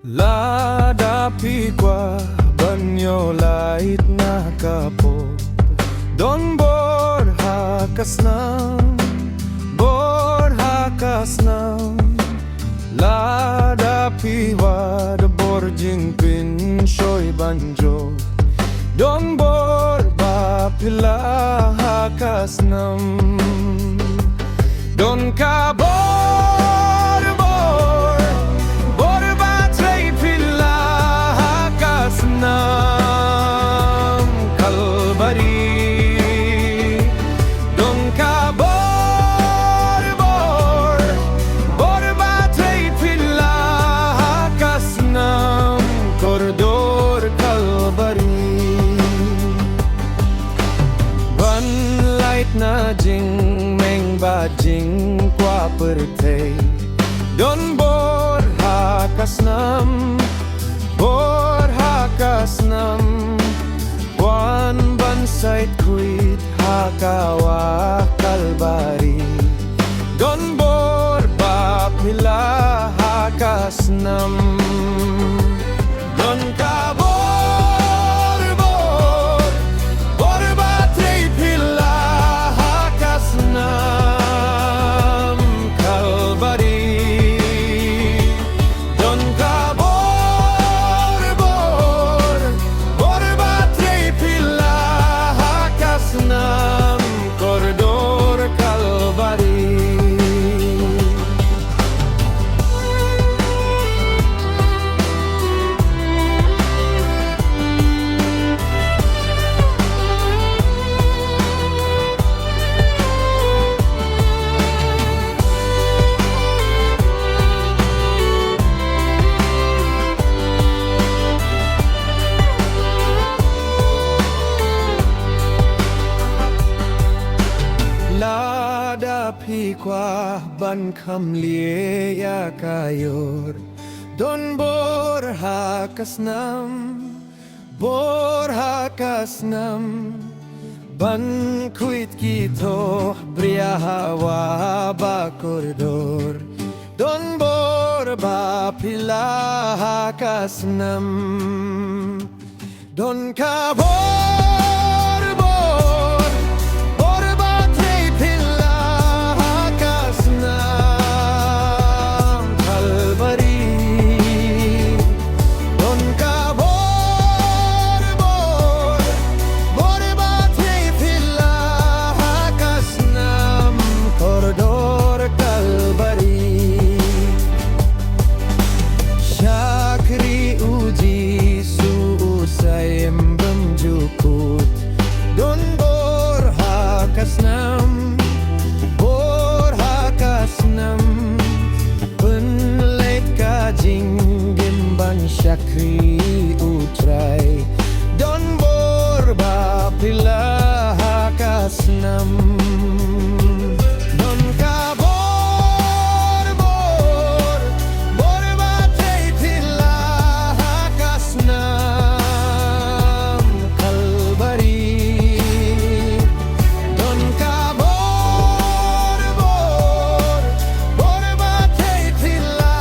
Lada pigwa banyo lait na kapo Don bor hakas nam Lada piwa de bor jing pin shoy banjo Don bor ba pila hakas nam Don ka bor ba trei pila hakas nam kalbari Don ka bor ba trei pila hakas nam koridor kalbari Ban light na jing meng ba jing kwa pertei Don bor hakas nam Wan ban sait kuit hakawa kalbari Don bor ba pila hakas nam Don ka bor ba trei pila hakas nam kalbari Don ka bor ba trei pila hakas nam koridor kalbari Lada pikwa ban kam lie ya kayor Don bor hakas nam Ban kuit kito bria hawa ba koridor Don bor ba pila hakas nam Don ka bor ba trei pila hakas nam kalbari Don ka bor ba trei pila hakas nam koridor kalbari Syakri uji suusayem jukut Don bor hakas nam Penlait kajing dimban syakri utrai Don bor ba pila hakas nam Don ka bor ba trei pila hakas nam kalbari Don ka bor ba trei pila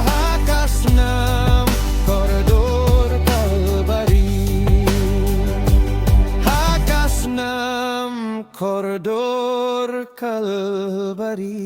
hakas nam koridor kalbari Hakas nam koridor kalbari